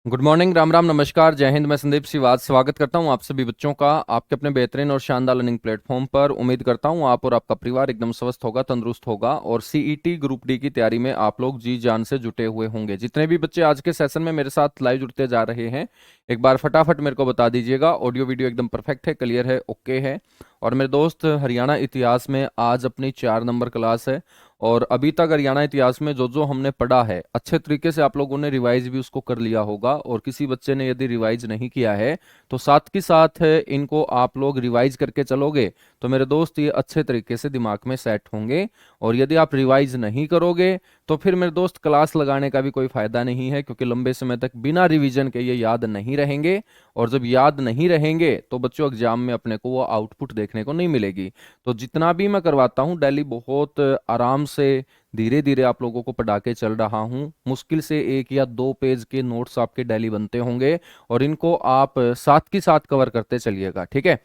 Good morning, Ram Ram, नमस्कार, जय हिंद। मैं संदीप सिवाज स्वागत करता हूं आप सभी बच्चों का आपके अपने बेहतरीन और शानदार लर्निंग प्लेटफॉर्म पर। उम्मीद करता हूं आप और आपका परिवार एकदम स्वस्थ होगा, तंदुरुस्त होगा और सीईटी ग्रुप डी की तैयारी में आप लोग जी जान से जुटे हुए होंगे। जितने भी बच्चे आज के सेशन में मेरे साथ लाइव जुड़ते जा रहे हैं, एक बार फटाफट मेरे को बता दीजिएगा। ऑडियो वीडियो एकदम परफेक्ट है, क्लियर है, ओके है। और मेरे दोस्त, हरियाणा इतिहास में आज अपनी 4 नंबर क्लास है और अभी तक हरियाणा इतिहास में जो जो हमने पढ़ा है अच्छे तरीके से आप लोगों ने रिवाइज भी उसको कर लिया होगा। और किसी बच्चे ने यदि रिवाइज नहीं किया है तो साथ के साथ इनको आप लोग रिवाइज करके चलोगे तो मेरे दोस्त ये अच्छे तरीके से दिमाग में सेट होंगे। और यदि आप रिवाइज नहीं करोगे तो फिर मेरे दोस्त क्लास लगाने का भी कोई फायदा नहीं है, क्योंकि लंबे समय तक बिना रिवीजन के ये याद नहीं रहेंगे। और जब याद नहीं रहेंगे तो बच्चों एग्जाम में अपने को वो आउटपुट देखने को नहीं मिलेगी। तो जितना भी मैं करवाता हूँ डेली बहुत आराम से धीरे धीरे आप लोगों को पढ़ा के चल रहा हूँ। मुश्किल से 1 या 2 पेज के नोट्स आपके डेली बनते होंगे और इनको आप साथ के साथ कवर करते चलिएगा, ठीक है।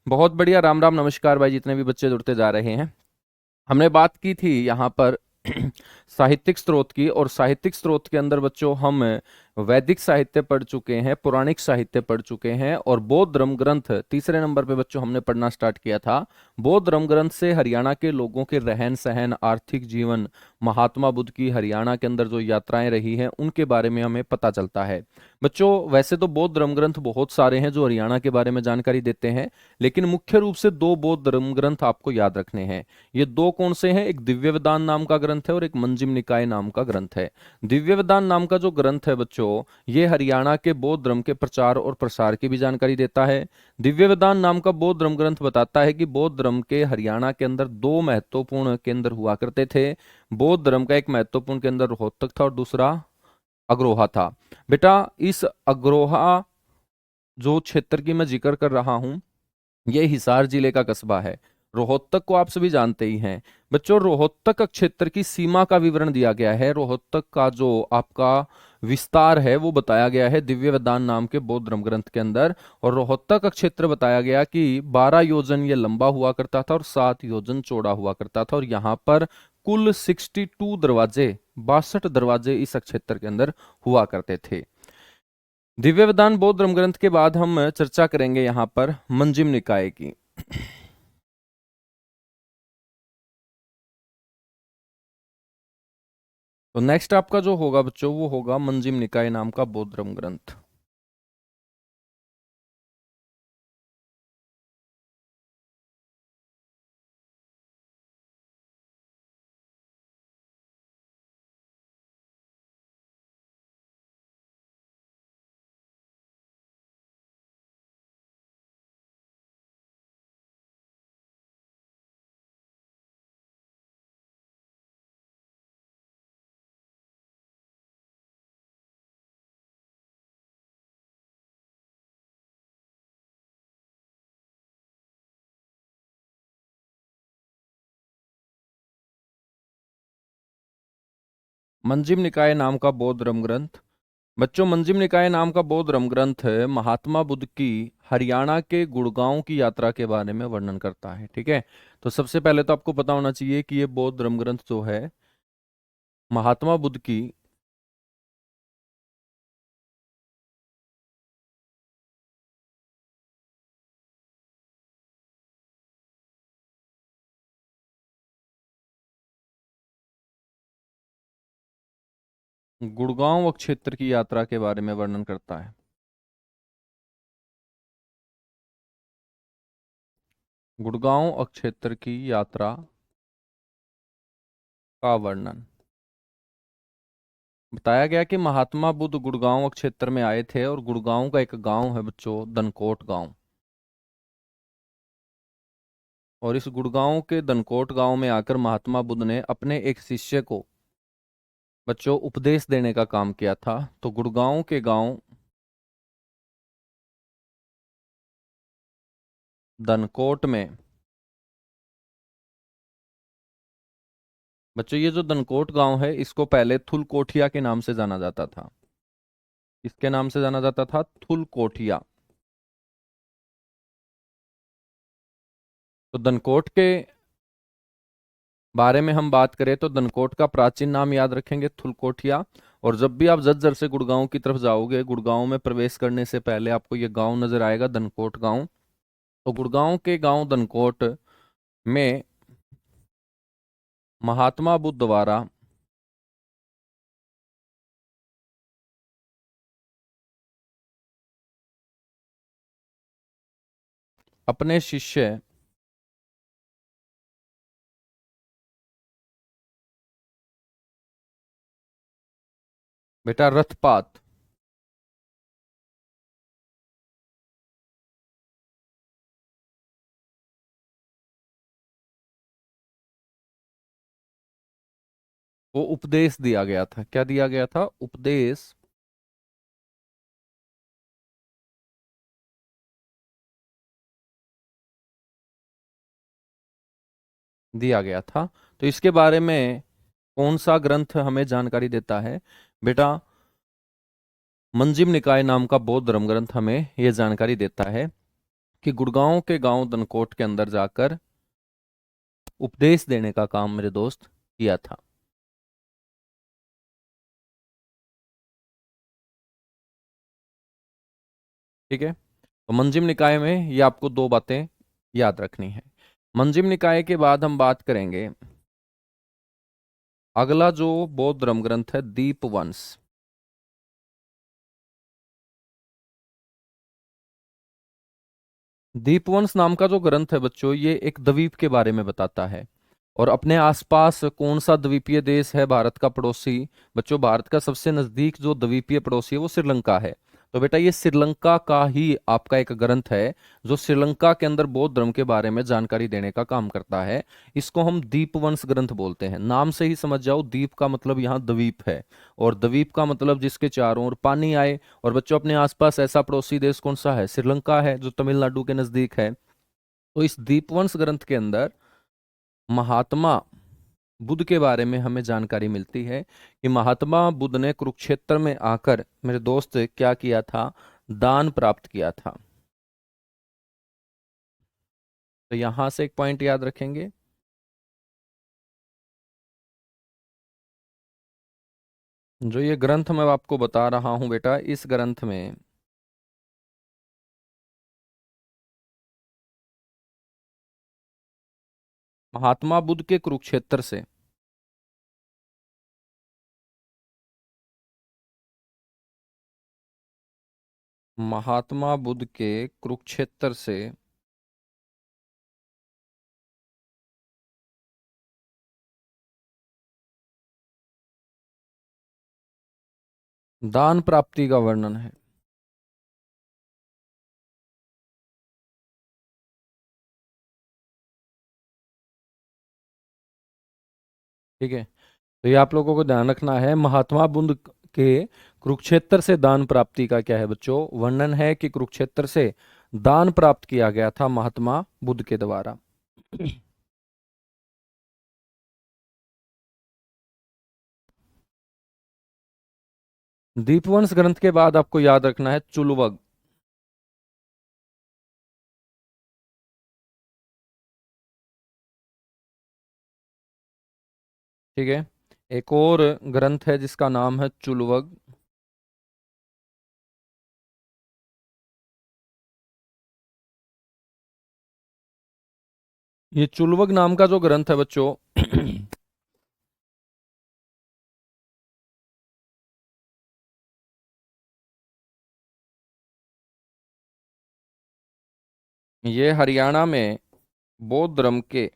बहुत बढ़िया, राम राम, नमस्कार भाई, जितने भी बच्चे जुड़ते जा रहे हैं। हमने बात की थी यहाँ पर साहित्यिक स्रोत की, और साहित्यिक स्रोत के अंदर बच्चों हम वैदिक साहित्य पढ़ चुके हैं, पौराणिक साहित्य पढ़ चुके हैं और बौद्ध धर्म ग्रंथ तीसरे नंबर पे बच्चों हमने पढ़ना स्टार्ट किया था। बौद्ध धर्म ग्रंथ से हरियाणा के लोगों के रहन सहन, आर्थिक जीवन, महात्मा बुद्ध की हरियाणा के अंदर जो यात्राएं रही हैं उनके बारे में हमें पता चलता है। बच्चों वैसे तो बौद्ध धर्म ग्रंथ बहुत सारे हैं जो हरियाणा के बारे में जानकारी देते हैं, लेकिन मुख्य रूप से 2 बौद्ध धर्म ग्रंथ आपको याद रखने हैं। ये 2 कौन से हैं? एक दिव्य वेदांत नाम का ग्रंथ है और एक मंजिम निकाय नाम का ग्रंथ है। दिव्य वेदांत नाम का जो ग्रंथ है बच्चों, ये हरियाणा के बौद्ध धर्म के प्रचार और प्रसार की भी जानकारी देता है। दिव्य वेदांत नाम का बौद्ध धर्म ग्रंथ बताता है कि बौद्ध धर्म के हरियाणा के अंदर 2 महत्वपूर्ण केंद्र हुआ करते थे। बौद्ध धर्म का एक महत्वपूर्ण केंद्र रोहतक था और दूसरा अग्रोहा था। बेटा, इस अग्रोहा जो क्षेत्र की मैं जिक्र कर रहा हूं, ये हिसार जिले का कस्बा है। रोहतक को आप सभी जानते ही हैं। बच्चों, रोहतक क्षेत्र की सीमा का विवरण दिया गया है। रोहतक का जो आपका विस्तार है वो बताया गया है दिव्य वेदांत नाम के बौद्ध धर्म ग्रंथ के अंदर। और रोहतक का क्षेत्र बताया गया कि 12 योजन ये लंबा हुआ करता था और 7 योजन चौड़ा हुआ करता था। और यहाँ पर कुल 62 दरवाजे, 62 दरवाजे इस क्षेत्र के अंदर हुआ करते थे। दिव्य वेदांत बौद्ध धर्म ग्रंथ के बाद हम चर्चा करेंगे यहाँ पर मंजिम निकाय की। तो नेक्स्ट आपका जो होगा बच्चों वो होगा मंजिम निकाय नाम का बौद्ध धर्म ग्रंथ। मंजिम निकाय नाम का बौद्ध धर्म ग्रंथ। बच्चों, मंजिम निकाय नाम का बौद्ध धर्म ग्रंथ महात्मा बुद्ध की हरियाणा के गुड़गांव की यात्रा के बारे में वर्णन करता है, ठीक है। तो सबसे पहले तो आपको पता होना चाहिए कि ये बौद्ध धर्म ग्रंथ जो है महात्मा बुद्ध की गुड़गांव क्षेत्र की यात्रा के बारे में वर्णन करता है। गुड़गांव क्षेत्र की यात्रा का वर्णन बताया गया कि महात्मा बुद्ध गुड़गांव क्षेत्र में आए थे और गुड़गांव का एक गांव है बच्चों, दनकोट गांव। और इस गुड़गांव के दनकोट गांव में आकर महात्मा बुद्ध ने अपने एक शिष्य को बच्चों उपदेश देने का काम किया था। तो गुड़गांव के गांव दनकोट में बच्चों, ये जो दनकोट गांव है इसको पहले थुलकोठिया के नाम से जाना जाता था। इसके नाम से जाना जाता था थुलकोठिया। तो दनकोट के बारे में हम बात करें तो दनकोट का प्राचीन नाम याद रखेंगे थुलकोठिया। और जब भी आप झज्जर से गुड़गांव की तरफ जाओगे, गुड़गांव में प्रवेश करने से पहले आपको ये गांव नजर आएगा, धनकोट गांव। तो गुड़गांव के गांव धनकोट में महात्मा बुद्ध द्वारा अपने शिष्य बेटा रथपात को उपदेश दिया गया था। क्या दिया गया था? उपदेश दिया गया था। तो इसके बारे में कौन सा ग्रंथ हमें जानकारी देता है? बेटा मंजिम निकाय नाम का बौद्ध धर्म ग्रंथ हमें यह जानकारी देता है कि गुड़गांव के गांव दनकोट के अंदर जाकर उपदेश देने का काम मेरे दोस्त किया था। ठीक है, तो मंजिम निकाय में ये आपको दो बातें याद रखनी है। मंजिम निकाय के बाद हम बात करेंगे अगला जो बौद्ध धर्म ग्रंथ है, दीपवंश। दीपवंश नाम का जो ग्रंथ है बच्चों, ये एक द्वीप के बारे में बताता है। और अपने आसपास कौन सा द्वीपीय देश है भारत का पड़ोसी? बच्चों भारत का सबसे नजदीक जो द्वीपीय पड़ोसी है वो श्रीलंका है। तो बेटा ये श्रीलंका का ही आपका एक ग्रंथ है जो श्रीलंका के अंदर बौद्ध धर्म के बारे में जानकारी देने का काम करता है। इसको हम दीपवंश ग्रंथ बोलते हैं। नाम से ही समझ जाओ, दीप का मतलब यहाँ द्वीप है, और द्वीप का मतलब जिसके चारों ओर पानी आए। और बच्चों अपने आसपास ऐसा पड़ोसी देश कौन सा है? श्रीलंका है, जो तमिलनाडु के नजदीक है। तो इस दीपवंश ग्रंथ के अंदर महात्मा बुद्ध के बारे में हमें जानकारी मिलती है कि महात्मा बुद्ध ने कुरुक्षेत्र में आकर मेरे दोस्त क्या किया था? दान प्राप्त किया था। तो यहां से एक पॉइंट याद रखेंगे, जो ये ग्रंथ मैं आपको बता रहा हूं बेटा, इस ग्रंथ में महात्मा बुद्ध के कुरुक्षेत्र से महात्मा बुद्ध के कुरुक्षेत्र से दान प्राप्ति का वर्णन है। ठीक है, तो ये आप लोगों को ध्यान रखना है। महात्मा बुद्ध के कुरुक्षेत्र से दान प्राप्ति का क्या है बच्चों? वर्णन है कि कुरुक्षेत्र से दान प्राप्त किया गया था महात्मा बुद्ध के द्वारा। दीपवंश ग्रंथ के बाद आपको याद रखना है चुलवग। ठीक है, एक और ग्रंथ है जिसका नाम है चुलवग। ये चुलवग नाम का जो ग्रंथ है बच्चों, ये हरियाणा में बौद्ध धर्म के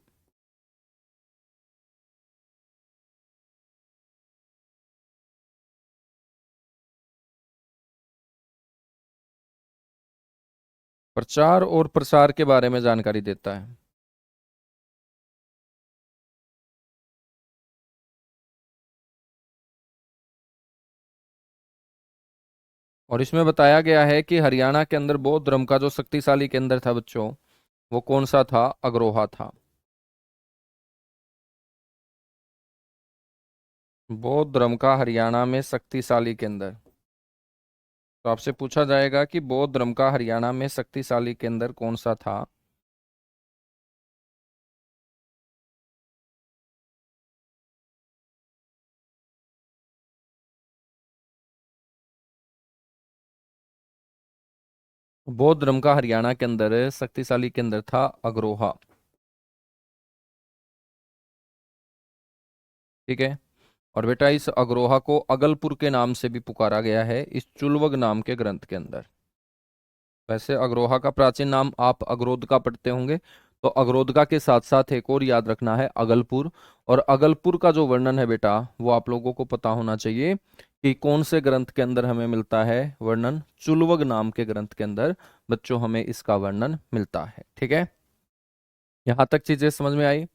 प्रचार और प्रसार के बारे में जानकारी देता है। और इसमें बताया गया है कि हरियाणा के अंदर बौद्ध धर्म का जो शक्तिशाली केंद्र था बच्चों, वो कौन सा था? अग्रोहा था। बौद्ध धर्म का हरियाणा में शक्तिशाली केंद्र। तो आपसे पूछा जाएगा कि बौद्ध धर्म का हरियाणा में शक्तिशाली केंद्र कौन सा था? बौद्ध धर्म का हरियाणा के अंदर शक्तिशाली केंद्र था अग्रोहा। ठीक है। और बेटा इस अग्रोहा को अगलपुर के नाम से भी पुकारा गया है इस चुलवग नाम के ग्रंथ के अंदर। वैसे अग्रोहा का प्राचीन नाम आप अगरोदका पढ़ते होंगे, तो अगरोदका के साथ साथ एक और याद रखना है अगलपुर। और अगलपुर का जो वर्णन है बेटा वो आप लोगों को पता होना चाहिए कि कौन से ग्रंथ के अंदर हमें मिलता है वर्णन, चुलवग नाम के ग्रंथ के अंदर बच्चों हमें इसका वर्णन मिलता है। ठीक है, यहां तक चीजें समझ में आई?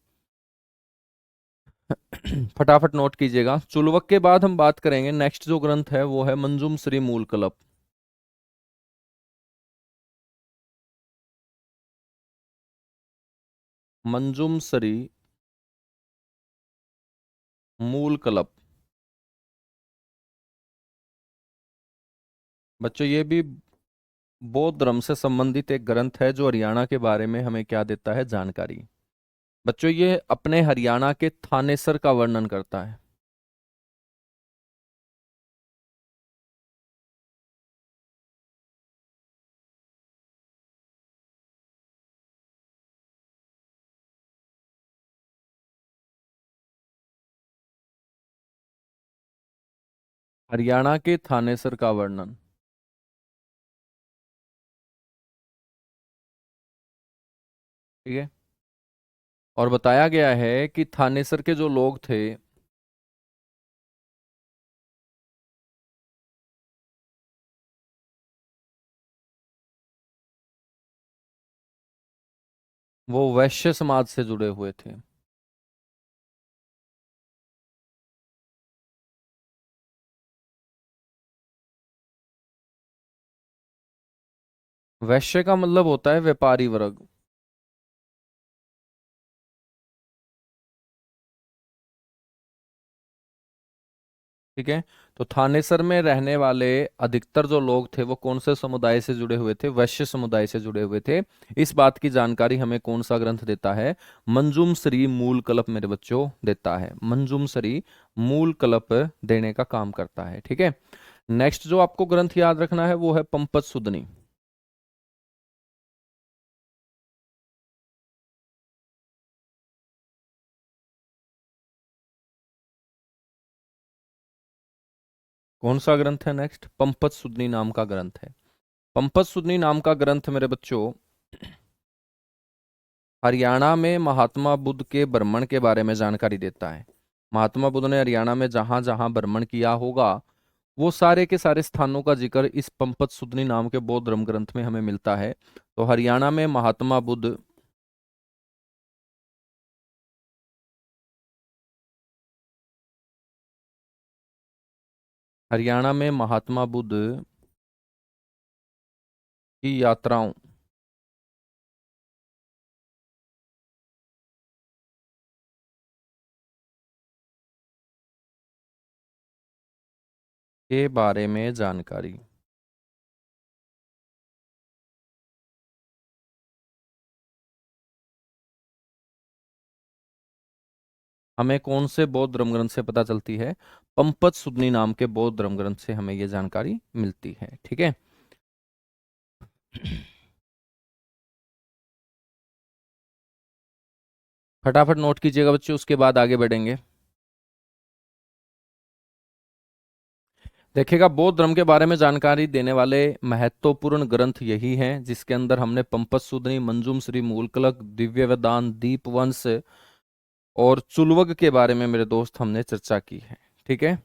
फटाफट नोट कीजिएगा। चुलवक के बाद हम बात करेंगे, नेक्स्ट जो ग्रंथ है वो है मंजूम श्री मूल कल्प। मंजूम श्री मूल कल्प। बच्चों ये भी बौद्ध धर्म से संबंधित एक ग्रंथ है जो हरियाणा के बारे में हमें क्या देता है, जानकारी। बच्चों ये अपने हरियाणा के थानेसर का वर्णन करता है। हरियाणा के थानेसर का वर्णन। ठीक है। और बताया गया है कि थानेसर के जो लोग थे वो वैश्य समाज से जुड़े हुए थे। वैश्य का मतलब होता है व्यापारी वर्ग। ठीक है। तो थानेसर में रहने वाले अधिकतर जो लोग थे वो कौन से समुदाय से जुड़े हुए थे, वैश्य समुदाय से जुड़े हुए थे। इस बात की जानकारी हमें कौन सा ग्रंथ देता है, मंजूम श्री मूल कल्प मेरे बच्चों देता है। मंजूम श्री मूल कल्प देने का काम करता है। ठीक है। नेक्स्ट जो आपको ग्रंथ याद रखना है वो है पंपत सुदनी। कौन सा ग्रंथ है नेक्स्ट? पंपत सुदनी नाम का ग्रंथ है। पंपत सुदनी नाम का ग्रंथ मेरे बच्चों हरियाणा में महात्मा बुद्ध के भ्रमण के बारे में जानकारी देता है। महात्मा बुद्ध ने हरियाणा में जहां जहां भ्रमण किया होगा वो सारे के सारे स्थानों का जिक्र इस पंपत सुदनी नाम के बौद्ध धर्म ग्रंथ में हमें मिलता है। तो हरियाणा में महात्मा बुद्ध की यात्राओं के बारे में जानकारी। हमें कौन से बौद्ध धर्म ग्रंथ से पता चलती है? पंपत सुदनी नाम के बौद्ध धर्म ग्रंथ से हमें यह जानकारी मिलती है। ठीक है। फटाफट नोट कीजिएगा बच्चों, उसके बाद आगे बढ़ेंगे। देखिएगा बौद्ध धर्म के बारे में जानकारी देने वाले महत्वपूर्ण ग्रंथ यही हैं जिसके अंदर हमने पंपत सूदनी, मंजूम श्री मूलकलक, दिव्य वेदांत, दीपवंश और चुलवग के बारे में मेरे दोस्त हमने चर्चा की है। ठीक है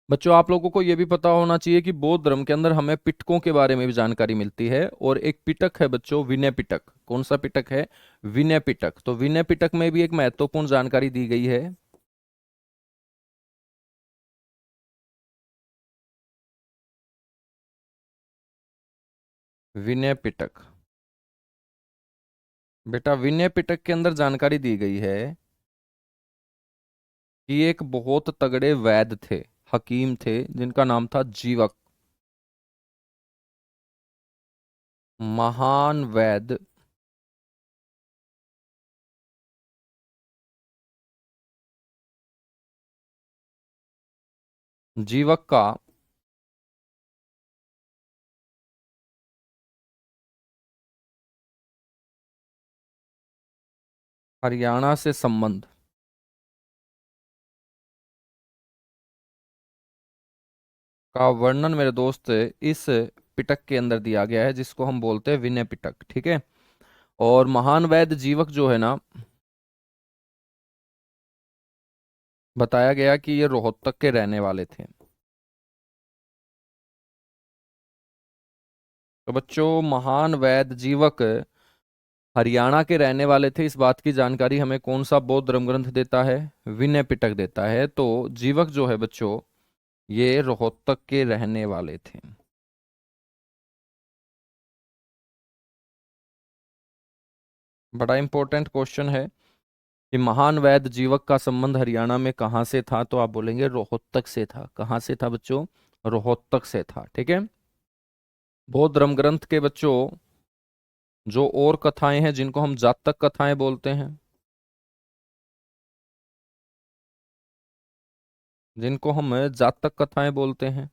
बच्चों, आप लोगों को यह भी पता होना चाहिए कि बौद्ध धर्म के अंदर हमें पिटकों के बारे में भी जानकारी मिलती है। और एक पिटक है बच्चों विनय पिटक। कौन सा पिटक है? विनय पिटक। तो विनय पिटक में भी एक महत्वपूर्ण जानकारी दी गई है। विनय पिटक। बेटा विनय पिटक के अंदर जानकारी दी गई है कि एक बहुत तगड़े वैद्य थे, हकीम थे, जिनका नाम था जीवक। महान वैद्य जीवक का हरियाणा से संबंध का वर्णन मेरे दोस्त इस पिटक के अंदर दिया गया है, जिसको हम बोलते हैं विनय पिटक। ठीक है। और महान वैद्य जीवक जो है ना, बताया गया कि ये रोहतक के रहने वाले थे। तो बच्चों, महान वैद्य जीवक हरियाणा के रहने वाले थे, इस बात की जानकारी हमें कौन सा बौद्ध धर्म ग्रंथ देता है? विनय पिटक देता है। तो जीवक जो है बच्चों, ये रोहतक के रहने वाले थे। बड़ा इंपॉर्टेंट क्वेश्चन है कि महान वैद्य जीवक का संबंध हरियाणा में कहाँ से था, तो आप बोलेंगे रोहतक से था। कहाँ से था बच्चों? रोहतक से था। ठीक है। बौद्ध धर्म ग्रंथ के बच्चों जो और कथाएं हैं, जिनको हम जातक कथाएं बोलते हैं, जिनको हम जातक कथाएं बोलते हैं,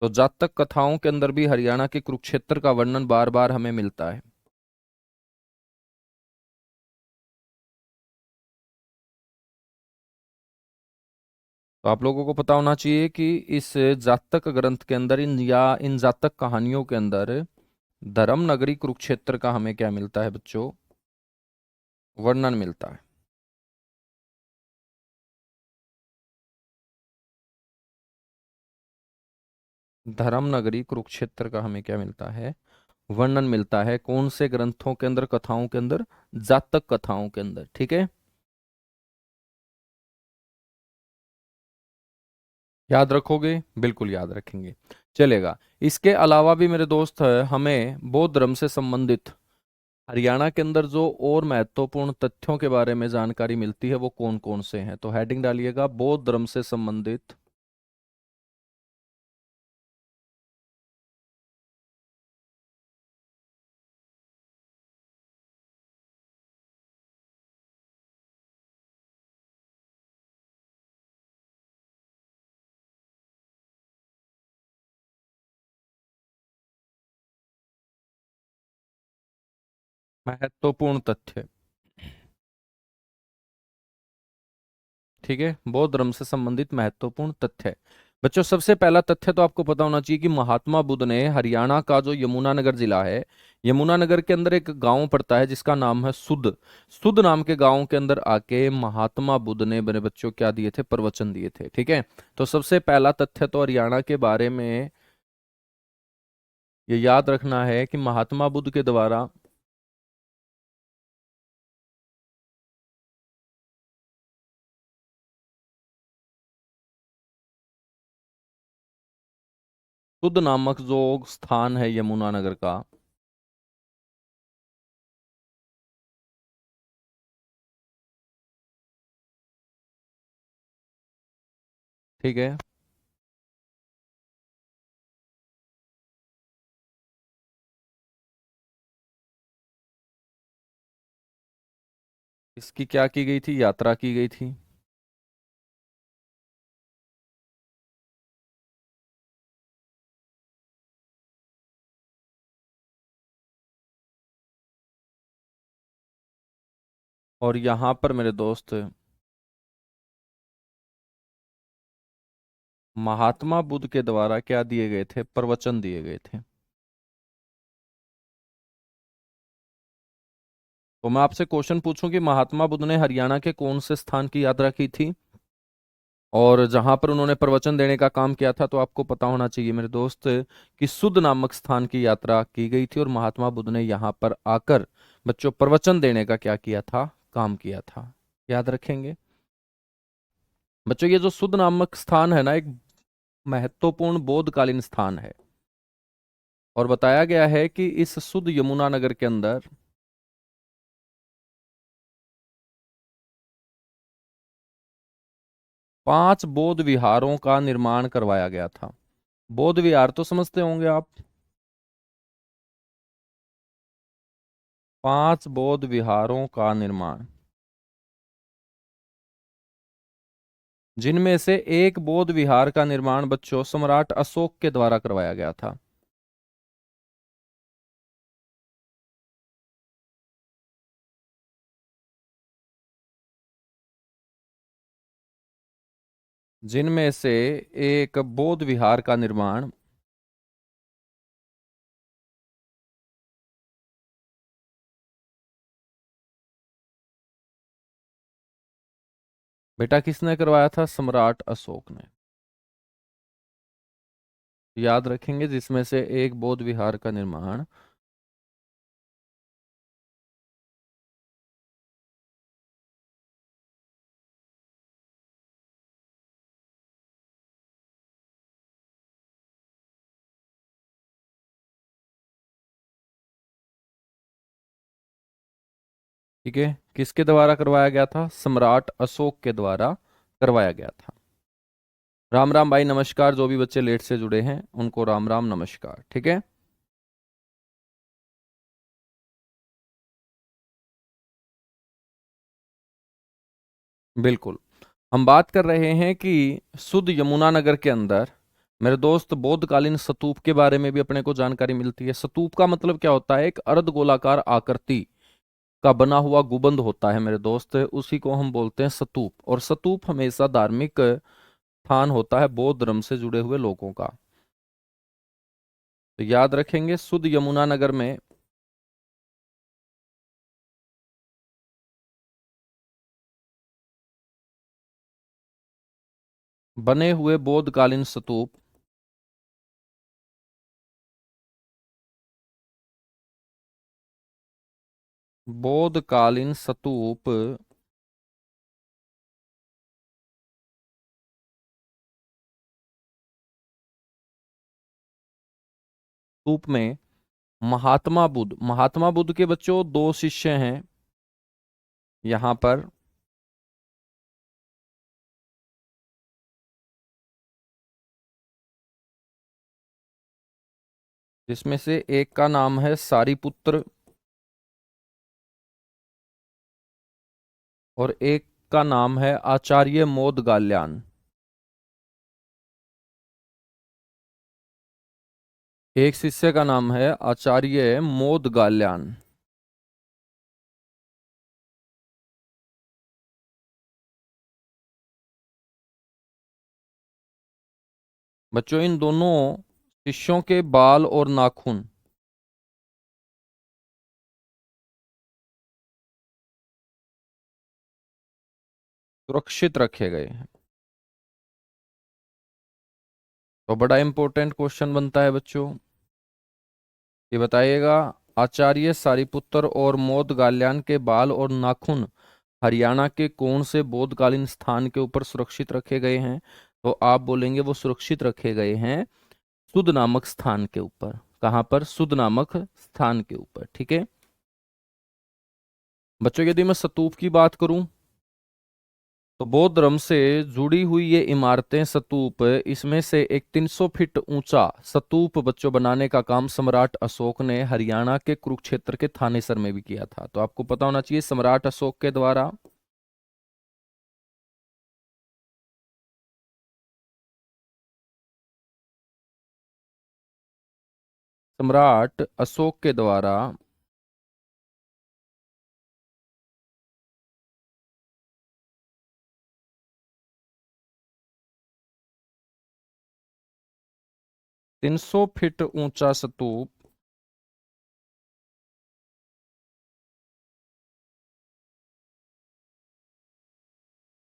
तो जातक कथाओं के अंदर भी हरियाणा के कुरुक्षेत्र का वर्णन बार बार हमें मिलता है। तो आप लोगों को पता होना चाहिए कि इस जातक ग्रंथ के अंदर, इन जातक कहानियों के अंदर धर्म नगरी कुरुक्षेत्र का हमें क्या मिलता है बच्चों? वर्णन मिलता है। धर्म नगरी कुरुक्षेत्र का हमें क्या मिलता है? वर्णन मिलता है। कौन से ग्रंथों के अंदर? कथाओं के अंदर, जातक कथाओं के अंदर। ठीक है। याद रखोगे? बिल्कुल याद रखेंगे, चलेगा। इसके अलावा भी मेरे दोस्त हमें बौद्ध धर्म से संबंधित हरियाणा के अंदर जो और महत्वपूर्ण तथ्यों के बारे में जानकारी मिलती है, वो कौन कौन से हैं? तो हेडिंग डालिएगा, बौद्ध धर्म से संबंधित महत्वपूर्ण तथ्य। ठीक है। बौद्ध धर्म से संबंधित महत्वपूर्ण तथ्य। बच्चों, सबसे पहला तथ्य तो आपको पता होना चाहिए कि महात्मा बुद्ध ने हरियाणा का जो यमुनानगर जिला है, यमुनानगर के अंदर एक गांव पड़ता है जिसका नाम है सुध। सुध नाम के गांव के अंदर आके महात्मा बुद्ध ने मेरे बच्चों क्या दिए थे? प्रवचन दिए थे। ठीक है। तो सबसे पहला तथ्य तो हरियाणा के बारे में ये याद रखना है कि महात्मा बुद्ध के द्वारा सुध नामक जो स्थान है यमुनानगर का, ठीक है, इसकी क्या की गई थी? यात्रा की गई थी। और यहां पर मेरे दोस्त महात्मा बुद्ध के द्वारा क्या दिए गए थे? प्रवचन दिए गए थे। तो मैं आपसे क्वेश्चन पूछूं कि महात्मा बुद्ध ने हरियाणा के कौन से स्थान की यात्रा की थी और जहां पर उन्होंने प्रवचन देने का काम किया था? तो आपको पता होना चाहिए मेरे दोस्त कि सुध नामक स्थान की यात्रा की गई थी और महात्मा बुद्ध ने यहां पर आकर बच्चों प्रवचन देने का क्या किया था? काम किया था। याद रखेंगे बच्चों। ये जो सुध नामक स्थान है ना, एक महत्वपूर्ण बौद्धकालीन स्थान है। और बताया गया है कि इस सुध यमुनानगर के अंदर 5 बौद्ध विहारों का निर्माण करवाया गया था। बौद्ध विहार तो समझते होंगे आप। 5 बौद्ध विहारों का निर्माण, जिनमें से एक बौद्ध विहार का निर्माण बच्चों सम्राट अशोक के द्वारा करवाया गया था। जिनमें से एक बौद्ध विहार का निर्माण बेटा किसने करवाया था? सम्राट अशोक ने। याद रखेंगे, जिसमें से एक बौद्ध विहार का निर्माण ठीक है किसके द्वारा करवाया गया था? सम्राट अशोक के द्वारा करवाया गया था। राम राम भाई, नमस्कार। जो भी बच्चे लेट से जुड़े हैं उनको राम राम नमस्कार। ठीक है, बिल्कुल। हम बात कर रहे हैं कि शुद्ध यमुनानगर के अंदर मेरे दोस्त बौद्धकालीन स्तूप के बारे में भी अपने को जानकारी मिलती है। स्तूप का मतलब क्या होता है? एक अर्ध गोलाकार आकृति का बना हुआ गुंबद होता है मेरे दोस्त, उसी को हम बोलते हैं स्तूप। और स्तूप हमेशा धार्मिक स्थान होता है बौद्ध धर्म से जुड़े हुए लोगों का। तो याद रखेंगे, शुद्ध यमुनानगर में बने हुए बौद्धकालीन स्तूप बौद्धकालीन स्तूप स्तूप में महात्मा बुद्ध के बच्चों दो शिष्य हैं यहाँ पर, जिसमें से एक का नाम है सारिपुत्र और एक का नाम है आचार्य मोदगाल्यान। एक शिष्य का नाम है आचार्य मोदगाल्यान। बच्चों, इन दोनों शिष्यों के बाल और नाखून सुरक्षित रखे गए हैं। तो बड़ा इंपॉर्टेंट क्वेश्चन बनता है बच्चों, ये बताइएगा, आचार्य सारिपुत्र और मोदगाल्यान के बाल और नाखून हरियाणा के कौन से बौद्धकालीन स्थान के ऊपर सुरक्षित रखे गए हैं? तो आप बोलेंगे वो सुरक्षित रखे गए हैं सुध नामक स्थान के ऊपर। कहां पर? सुध नामक स्थान के ऊपर। ठीक है बच्चों, यदि मैं स्तूप की बात करूं तो बौद्ध धर्म से जुड़ी हुई ये इमारतें स्तूप, इसमें से एक 300 फीट ऊंचा स्तूप बच्चों बनाने का काम सम्राट अशोक ने हरियाणा के कुरुक्षेत्र के थानेसर में भी किया था। तो आपको पता होना चाहिए, सम्राट अशोक के द्वारा सम्राट अशोक के द्वारा 300 फीट ऊंचा स्तूप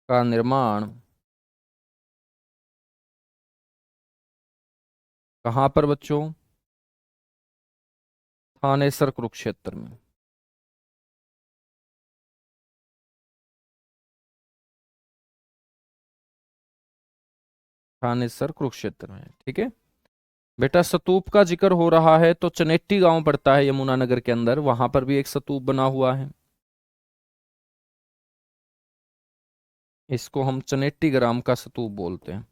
का निर्माण कहां पर बच्चों? थानेसर कुरुक्षेत्र में। थानेसर कुरुक्षेत्र में, ठीक है बेटा। स्तूप का जिक्र हो रहा है तो चनेट्टी गांव पड़ता है यमुनानगर के अंदर, वहां पर भी एक स्तूप बना हुआ है। इसको हम चनेट्टी ग्राम का स्तूप बोलते हैं।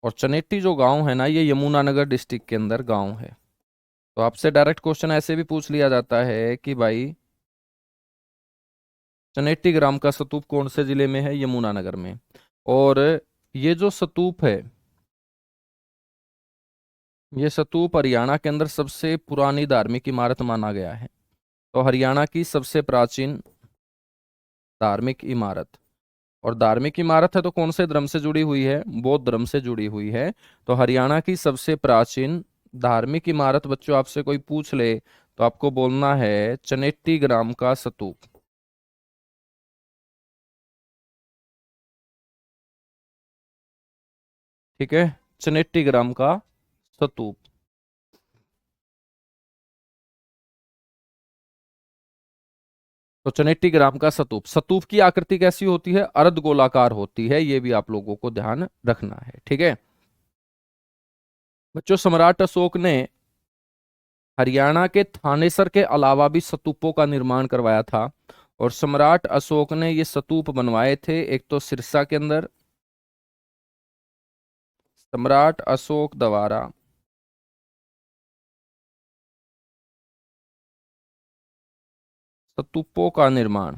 और चनेट्टी जो गांव है ना, ये यमुनानगर डिस्ट्रिक्ट के अंदर गांव है। तो आपसे डायरेक्ट क्वेश्चन ऐसे भी पूछ लिया जाता है कि भाई चनेट्टी ग्राम का स्तूप कौन से जिले में है? यमुनानगर में। और ये जो स्तूप है, ये स्तूप हरियाणा के अंदर सबसे पुरानी धार्मिक इमारत माना गया है। तो हरियाणा की सबसे प्राचीन धार्मिक इमारत। और धार्मिक इमारत है तो कौन से धर्म से जुड़ी हुई है? बौद्ध धर्म से जुड़ी हुई है। तो हरियाणा की सबसे प्राचीन धार्मिक इमारत बच्चों आपसे कोई पूछ ले तो आपको बोलना है चनेट्टी ग्राम का स्तूप। ठीक है, चनेट्टी ग्राम का स्तूप। तो चनेट्टी ग्राम का स्तूप, स्तूप की आकृति कैसी होती है? अर्ध गोलाकार होती है, ये भी आप लोगों को ध्यान रखना है। ठीक है बच्चों, सम्राट अशोक ने हरियाणा के थानेसर के अलावा भी स्तूपों का निर्माण करवाया था। और सम्राट अशोक ने ये स्तूप बनवाए थे, एक तो सिरसा के अंदर, सम्राट अशोक द्वारा स्तूपों का निर्माण।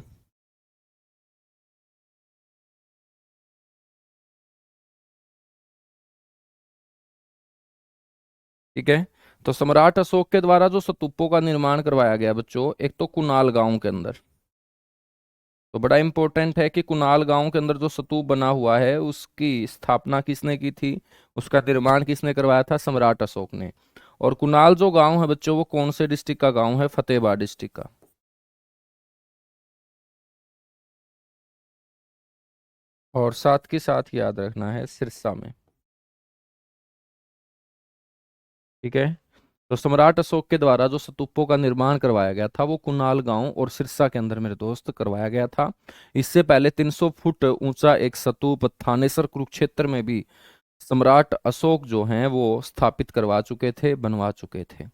ठीक है, तो सम्राट अशोक के द्वारा जो स्तूपों का निर्माण करवाया गया बच्चों, एक तो कुणाल गांव के अंदर। तो बड़ा इंपॉर्टेंट है कि कुणाल गांव के अंदर जो स्तूप बना हुआ है उसकी स्थापना किसने की थी, उसका निर्माण किसने करवाया था? सम्राट अशोक ने। और कुणाल जो गांव है बच्चों वो कौन से डिस्ट्रिक्ट का गांव है? फतेहाबाद डिस्ट्रिक्ट का। और साथ के साथ याद रखना है सिरसा में। ठीक है, तो सम्राट अशोक के द्वारा जो स्तूपों का निर्माण करवाया गया था वो कुणाल गांव और सिरसा के अंदर मेरे दोस्त करवाया गया था। इससे पहले 300 फुट ऊंचा एक स्तूप थानेसर कुरुक्षेत्र में भी सम्राट अशोक जो हैं वो स्थापित करवा चुके थे, बनवा चुके थे।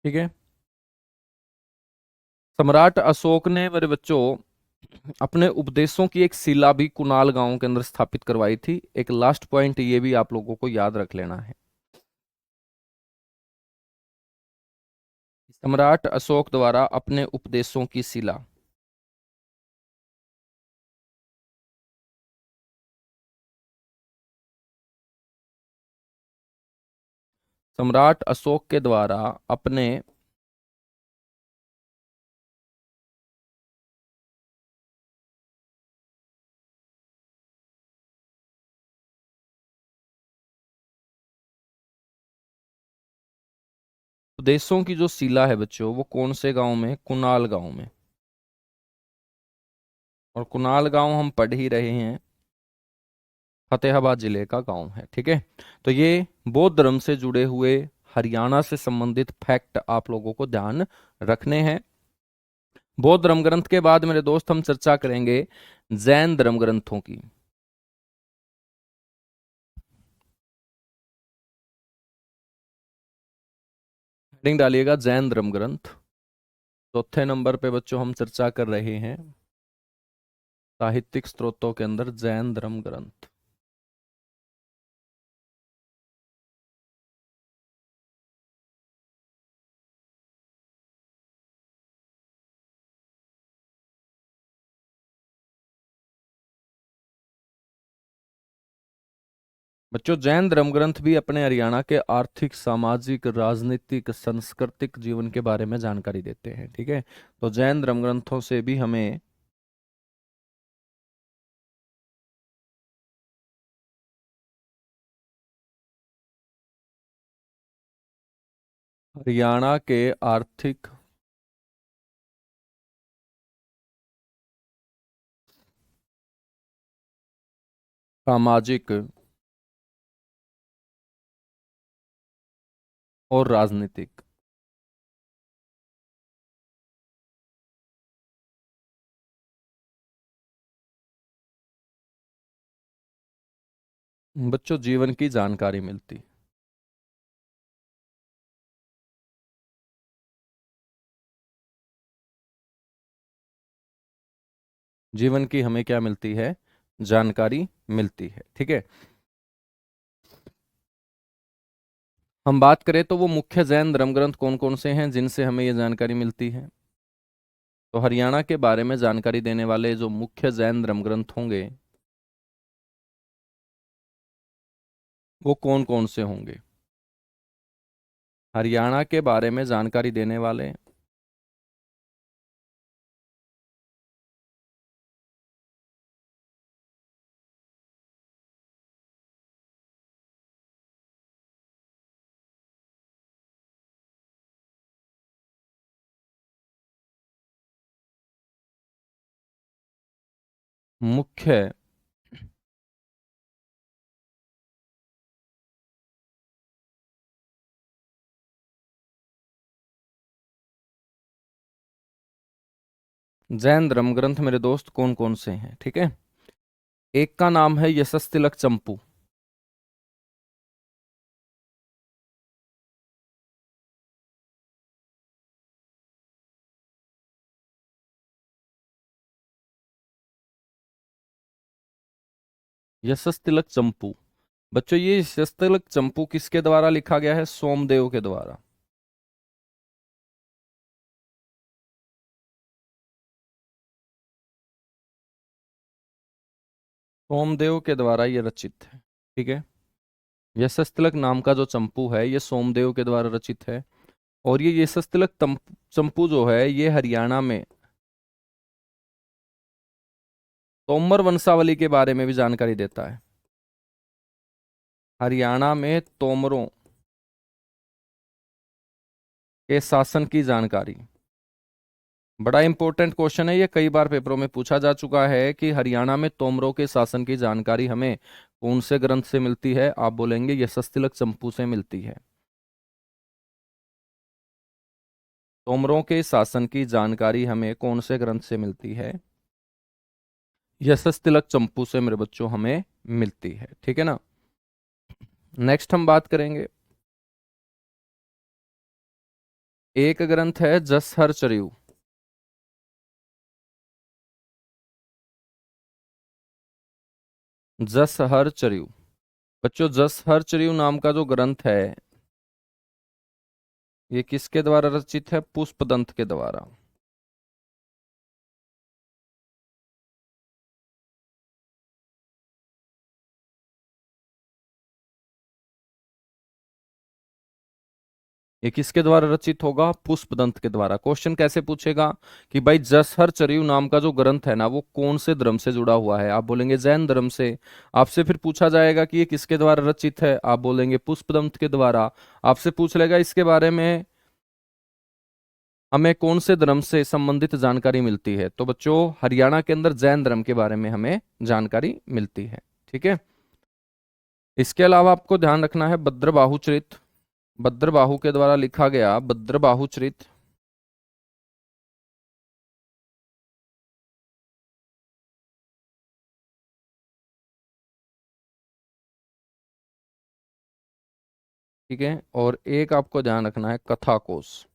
ठीक है, सम्राट अशोक ने मेरे बच्चों अपने उपदेशों की एक शिला भी कुणाल गांव के अंदर स्थापित करवाई थी। एक लास्ट पॉइंट ये भी आप लोगों को याद रख लेना है। सम्राट अशोक द्वारा अपने उपदेशों की शिला, सम्राट अशोक के द्वारा अपने उपदेशों की जो शिला है बच्चों वो कौन से गांव में? कुणाल गांव में। और कुणाल गांव हम पढ़ ही रहे हैं, फतेहाबाद जिले का गांव है। ठीक है, तो ये बौद्ध धर्म से जुड़े हुए हरियाणा से संबंधित फैक्ट आप लोगों को ध्यान रखने हैं। बौद्ध धर्म ग्रंथ के बाद मेरे दोस्त हम चर्चा करेंगे जैन धर्म ग्रंथों की। हेडिंग डालिएगा जैन धर्म ग्रंथ। चौथे नंबर पे बच्चों हम चर्चा कर रहे हैं साहित्यिक स्रोतों के अंदर जैन धर्म ग्रंथ। बच्चों जैन धर्म ग्रंथ भी अपने हरियाणा के आर्थिक, सामाजिक, राजनीतिक, सांस्कृतिक जीवन के बारे में जानकारी देते हैं। ठीक है, तो जैन धर्म ग्रंथों से भी हमें हरियाणा के आर्थिक, सामाजिक और राजनीतिक। बच्चों जीवन की जानकारी मिलती, जीवन की हमें क्या मिलती है? जानकारी मिलती है। ठीक है, हम बात करें तो वो मुख्य जैन धर्म ग्रंथ कौन कौन से हैं जिनसे हमें ये जानकारी मिलती है? तो हरियाणा के बारे में जानकारी देने वाले जो मुख्य जैन धर्म ग्रंथ होंगे वो कौन कौन से होंगे? हरियाणा के बारे में जानकारी देने वाले। मुख्य जैन धर्म ग्रंथ मेरे दोस्त कौन कौन से हैं, ठीक है। एक का नाम है यशस्तिलक चंपू। यशस्तिलक चंपू। बच्चों ये यशस्तिलक चंपू किसके द्वारा लिखा गया है? सोमदेव के द्वारा। सोमदेव के द्वारा ये रचित है, ठीक है। यशस्तिलक नाम का जो चंपू है ये सोमदेव के द्वारा रचित है। और ये यशस्तिलक चंपू जो है ये हरियाणा में तोमर वंशावली के बारे में भी जानकारी देता है। हरियाणा में तोमरों के शासन की जानकारी। बड़ा इंपॉर्टेंट क्वेश्चन है ये, कई बार पेपरों में पूछा जा चुका है कि हरियाणा में तोमरों के शासन की जानकारी हमें कौन से ग्रंथ से मिलती है? आप बोलेंगे यशस्तिलक चंपू से मिलती है। तोमरों के शासन की जानकारी हमें कौन से ग्रंथ से मिलती है? यशस्तिलक चंपू से मेरे बच्चों हमें मिलती है, ठीक है ना। नेक्स्ट हम बात करेंगे, एक ग्रंथ है जसहर चर्यू। जसहर चर्यू। बच्चों जसहर चर्यू नाम का जो ग्रंथ है ये किसके द्वारा रचित है? पुष्पदंत के द्वारा। ये किसके द्वारा रचित होगा? पुष्पदंत के द्वारा। क्वेश्चन कैसे पूछेगा कि भाई जसहर चर्यू नाम का जो ग्रंथ है ना वो कौन से धर्म से जुड़ा हुआ है? आप बोलेंगे जैन धर्म से। आपसे फिर पूछा जाएगा कि ये किसके द्वारा रचित है? आप बोलेंगे पुष्पदंत के द्वारा। आपसे पूछ लेगा इसके बारे में हमें कौन से धर्म से संबंधित जानकारी मिलती है, तो बच्चों हरियाणा के अंदर जैन धर्म के बारे में हमें जानकारी मिलती है, ठीक है। इसके अलावा आपको ध्यान रखना है भद्रबाहु चरित। भद्रबाहु के द्वारा लिखा गया भद्रबाहु चरित। ठीक है। और एक आपको ध्यान रखना है कथा कोश।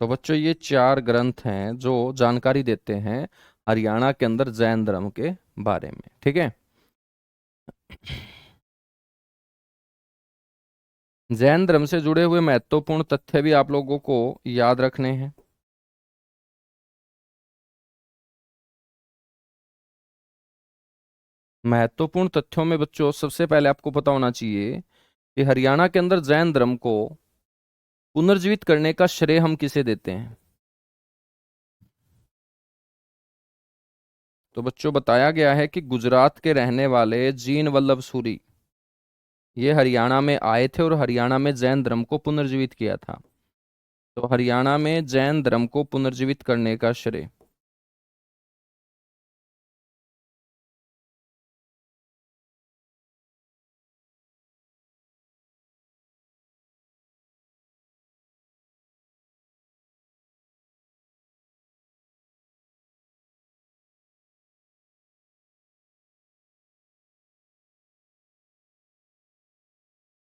तो बच्चों ये चार ग्रंथ हैं जो जानकारी देते हैं हरियाणा के अंदर जैन धर्म के बारे में, ठीक है। जैन धर्म से जुड़े हुए महत्वपूर्ण तथ्य भी आप लोगों को याद रखने हैं। महत्वपूर्ण तथ्यों में बच्चों सबसे पहले आपको पता होना चाहिए कि हरियाणा के अंदर जैन धर्म को पुनर्जीवित करने का श्रेय हम किसे देते हैं? तो बच्चों बताया गया है कि गुजरात के रहने वाले जीन वल्लभ सूरी ये हरियाणा में आए थे और हरियाणा में जैन धर्म को पुनर्जीवित किया था। तो हरियाणा में जैन धर्म को पुनर्जीवित करने का श्रेय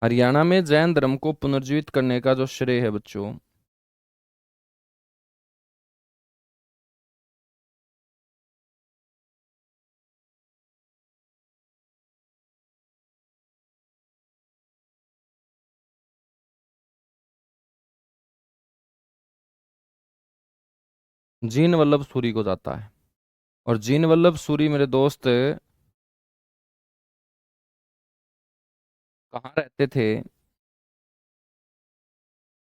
हरियाणा में जैन धर्म को पुनर्जीवित करने का जो श्रेय है बच्चों जीन वल्लभ सूरी को जाता है। और जीन वल्लभ सूरी मेरे दोस्त कहाँ रहते थे?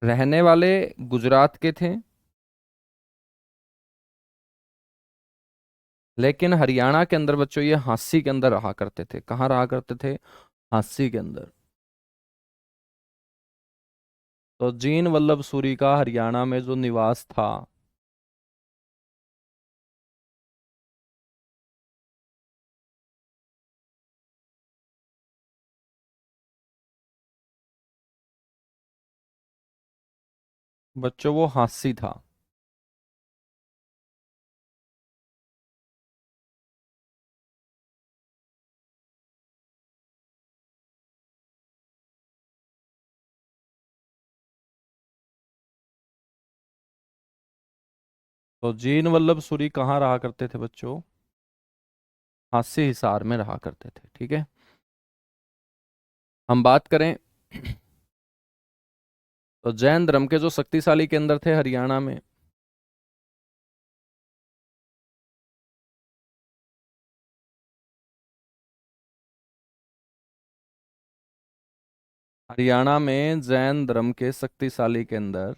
रहने वाले गुजरात के थे, लेकिन हरियाणा के अंदर बच्चों ये हांसी के अंदर रहा करते थे। कहाँ रहा करते थे? हांसी के अंदर। तो जीन वल्लभ सूरी का हरियाणा में जो निवास था, बच्चों वो हांसी था। तो जीन वल्लभ सूरी कहाँ रहा करते थे बच्चों? हांसी हिसार में रहा करते थे। ठीक है, हम बात करें तो जैन धर्म के जो शक्तिशाली केंद्र थे हरियाणा में, हरियाणा में जैन धर्म के शक्तिशाली केंद्र,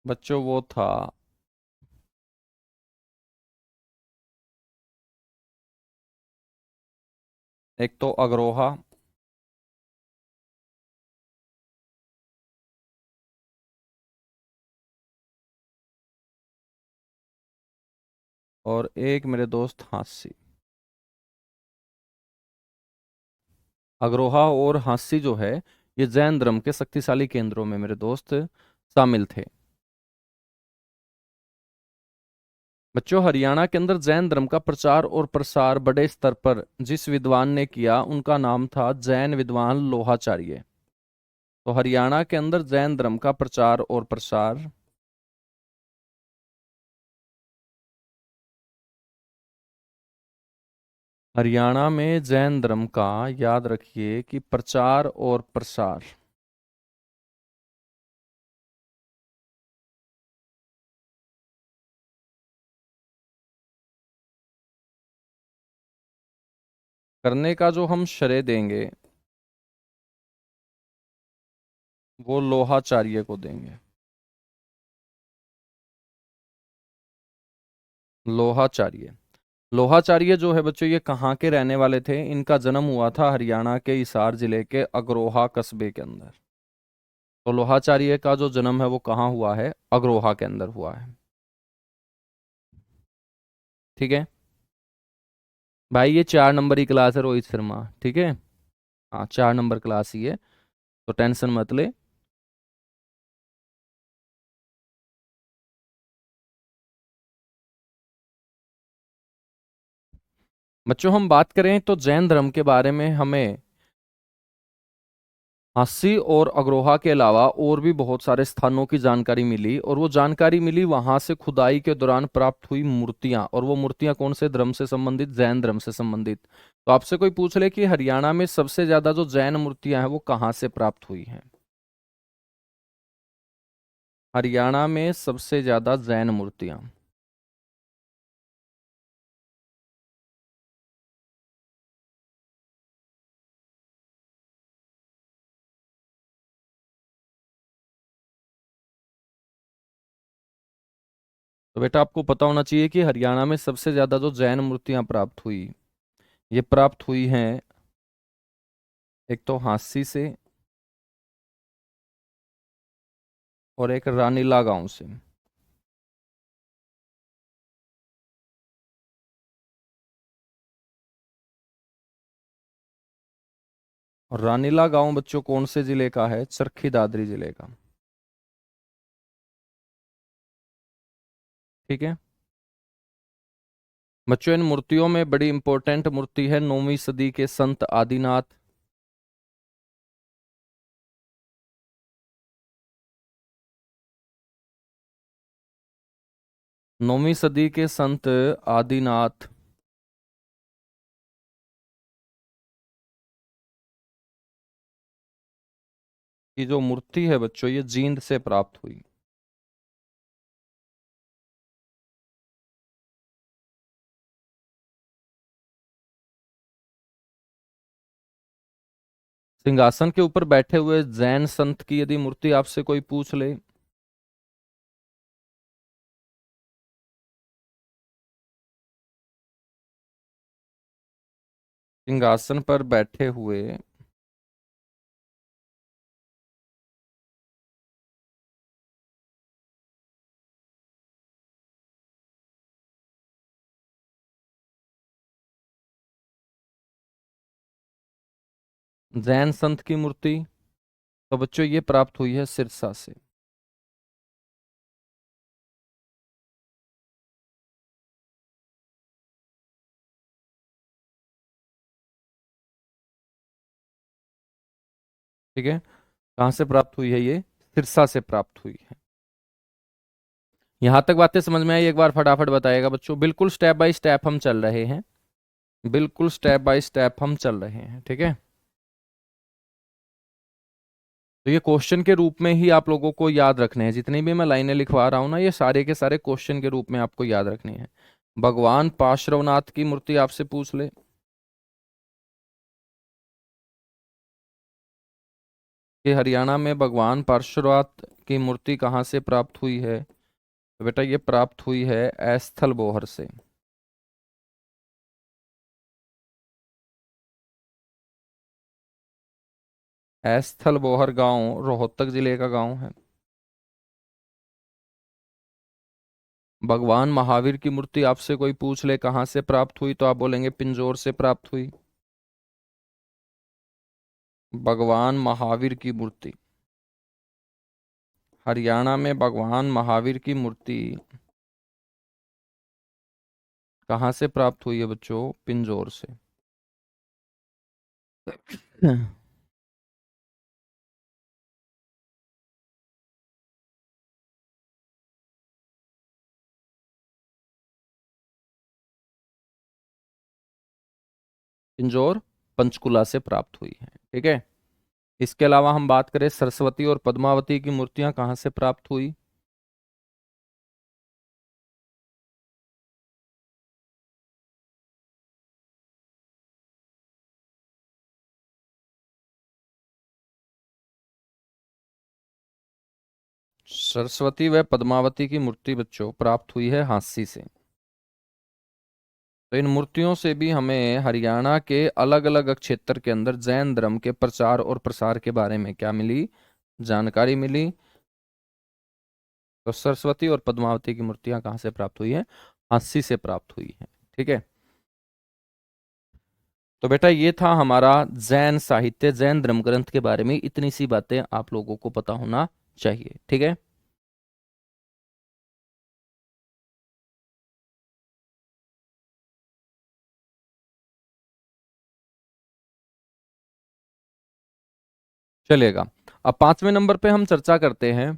बच्चों वो था, एक तो अग्रोहा, और एक मेरे दोस्त हांसी। अग्रोहा और हांसी जो है, ये जैन धर्म के शक्तिशाली केंद्रों में मेरे दोस्त शामिल थे। बच्चों हरियाणा के अंदर जैन धर्म का प्रचार और प्रसार बड़े स्तर पर जिस विद्वान ने किया, उनका नाम था जैन विद्वान लोहाचार्य। तो हरियाणा के अंदर जैन धर्म का प्रचार और प्रसार, हरियाणा में जैन धर्म का, याद रखिए कि प्रचार और प्रसार करने का जो हम श्रेय देंगे वो लोहाचार्य को देंगे। लोहाचार्य, लोहाचार्य जो है बच्चों, ये कहाँ के रहने वाले थे? इनका जन्म हुआ था हरियाणा के हिसार जिले के अग्रोहा कस्बे के अंदर। तो लोहाचार्य का जो जन्म है वो कहाँ हुआ है? अग्रोहा के अंदर हुआ है। ठीक है भाई, ये 4 नंबर की क्लास है रोहित शर्मा। ठीक है, हाँ 4 नंबर क्लास ही है, तो टेंशन मत ले। बच्चों हम बात करें तो जैन धर्म के बारे में हमें हांसी और अग्रोहा के अलावा और भी बहुत सारे स्थानों की जानकारी मिली, और वो जानकारी मिली वहां से खुदाई के दौरान प्राप्त हुई मूर्तियां, और वो मूर्तियां कौन से धर्म से संबंधित? जैन धर्म से संबंधित। तो आपसे कोई पूछ ले कि हरियाणा में सबसे ज्यादा जो जैन मूर्तियां हैं वो कहाँ से प्राप्त हुई हैं? हरियाणा में सबसे ज्यादा जैन मूर्तियां, तो बेटा आपको पता होना चाहिए कि हरियाणा में सबसे ज्यादा जो जैन मूर्तियां प्राप्त हुई, ये प्राप्त हुई हैं एक तो हांसी से, और एक रानीला गांव से। और रानीला गांव बच्चों कौन से जिले का है? चरखी दादरी जिले का। ठीक है बच्चों, इन मूर्तियों में बड़ी इंपॉर्टेंट मूर्ति है 9वीं सदी के संत आदिनाथ। 9वीं सदी के संत आदिनाथ की जो मूर्ति है बच्चों, ये जींद से प्राप्त हुई। सिंहासन के ऊपर बैठे हुए जैन संत की यदि मूर्ति आपसे कोई पूछ ले। सिंहासन पर बैठे हुए जैन संत की मूर्ति, तो बच्चों ये प्राप्त हुई है सिरसा से। ठीक है, कहाँ से प्राप्त हुई है ये? सिरसा से प्राप्त हुई है। यहां तक बातें समझ में आई? एक बार फटाफट बताइएगा बच्चों, बिल्कुल स्टेप बाय स्टेप हम चल रहे हैं, बिल्कुल स्टेप बाय स्टेप हम चल रहे हैं, ठीक है। तो ये क्वेश्चन के रूप में ही आप लोगों को याद रखने हैं, जितनी भी मैं लाइनें लिखवा रहा हूं ना, ये सारे के सारे क्वेश्चन के रूप में आपको याद रखनी है। भगवान पार्श्वनाथ की मूर्ति आपसे पूछ ले कि हरियाणा में भगवान पार्श्वनाथ की मूर्ति कहाँ से प्राप्त हुई है, तो बेटा ये प्राप्त हुई है ऐस्थल बोहर से। ऐस्थल बोहर गांव रोहतक जिले का गांव है। भगवान महावीर की मूर्ति आपसे कोई पूछ ले कहाँ से प्राप्त हुई, तो आप बोलेंगे पिंजौर से प्राप्त हुई। भगवान महावीर की मूर्ति, हरियाणा में भगवान महावीर की मूर्ति कहाँ से प्राप्त हुई है बच्चों? पिंजौर से। पिंजौर पंचकुला से प्राप्त हुई है, ठीक है। इसके अलावा हम बात करें सरस्वती और पद्मावती की मूर्तियां कहाँ से प्राप्त हुई। सरस्वती व पद्मावती की मूर्ति बच्चों प्राप्त हुई है हांसी से। तो इन मूर्तियों से भी हमें हरियाणा के अलग अलग क्षेत्र के अंदर जैन धर्म के प्रचार और प्रसार के बारे में क्या मिली? जानकारी मिली। तो सरस्वती और पद्मावती की मूर्तियां कहाँ से प्राप्त हुई है? हांसी से प्राप्त हुई है, ठीक है। तो बेटा ये था हमारा जैन साहित्य, जैन धर्म ग्रंथ के बारे में इतनी सी बातें आप लोगों को पता होना चाहिए, ठीक है। चलिएगा, अब 5वें नंबर पे हम चर्चा करते हैं।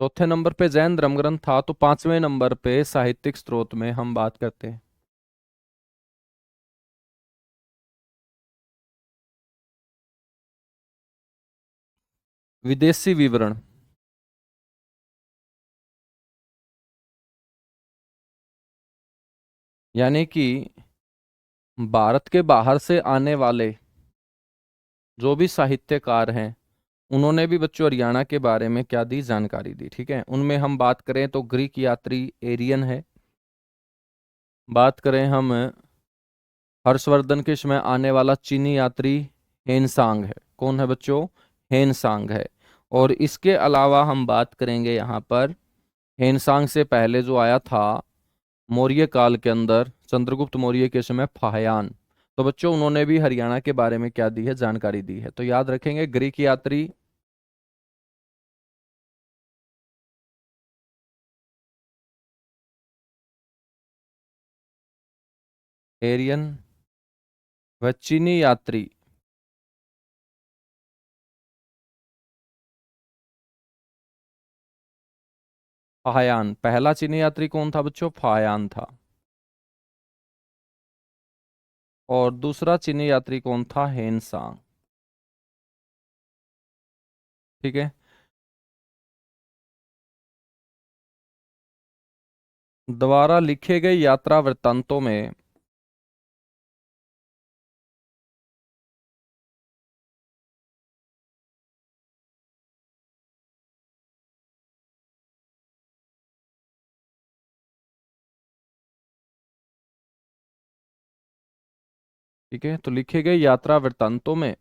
चौथे नंबर पे जैन धर्म ग्रंथ था, तो 5वें नंबर पे साहित्यिक स्रोत में हम बात करते हैं विदेशी विवरण। यानी कि भारत के बाहर से आने वाले जो भी साहित्यकार हैं, उन्होंने भी बच्चों हरियाणा के बारे में क्या दी? जानकारी दी, ठीक है। उनमें हम बात करें तो ग्रीक यात्री एरियन है, बात करें हम हर्षवर्धन के समय आने वाला चीनी यात्री हेनसांग है। कौन है बच्चों? हेनसांग है। और इसके अलावा हम बात करेंगे यहाँ पर हेनसांग से पहले जो आया था मौर्य काल के अंदर, चंद्रगुप्त मौर्य के समय, फाहियान। तो बच्चों उन्होंने भी हरियाणा के बारे में क्या दी है? जानकारी दी है। तो याद रखेंगे ग्रीक यात्री एरियन व चीनी यात्री फाहियान। पहला चीनी यात्री कौन था बच्चों? फाहियान था। और दूसरा चीनी यात्री कौन था? हेनसांग, ठीक है। द्वारा लिखे गए यात्रा वृत्तांतों में ठीक है, तो लिखे गए यात्रा वृत्तांतों में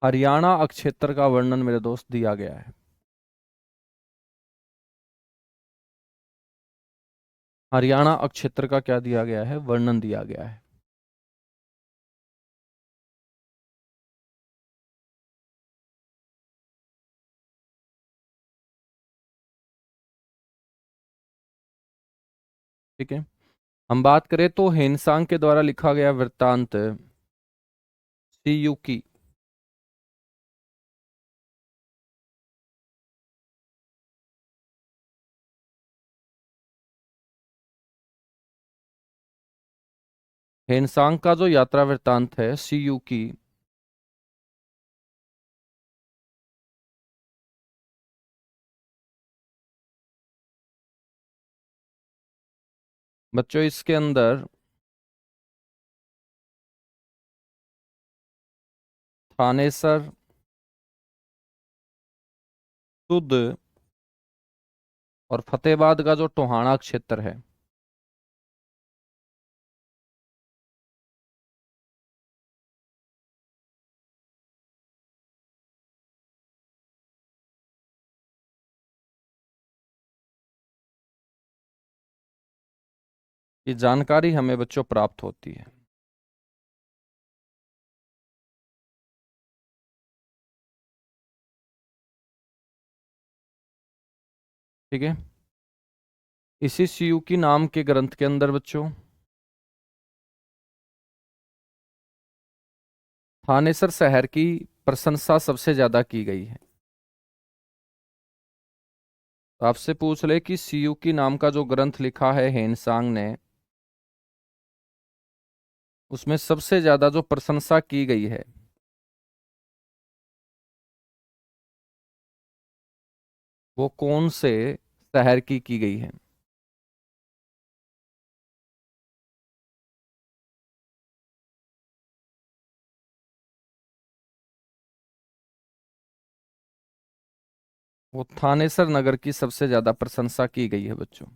हरियाणा अक्षेत्र का वर्णन मेरे दोस्त दिया गया है। हरियाणा अक्षेत्र का क्या दिया गया है? वर्णन दिया गया है। ठीक है, हम बात करें तो हेनसांग के द्वारा लिखा गया वृत्तांत सीयू की। हेनसांग का जो यात्रा वृत्तांत है सीयू की, बच्चों इसके अंदर थानेसर, सुध और फतेहाबाद का जो टोहाना क्षेत्र है, ये जानकारी हमें बच्चों प्राप्त होती है। ठीक है, इसी सीयू की नाम के ग्रंथ के अंदर बच्चों थानेसर शहर की प्रशंसा सबसे ज्यादा की गई है। तो आपसे पूछ ले कि सीयू की नाम का जो ग्रंथ लिखा है हेनसांग ने, उसमें सबसे ज्यादा जो प्रशंसा की गई है वो कौन से शहर की गई है? वो थानेसर नगर की सबसे ज्यादा प्रशंसा की गई है बच्चों।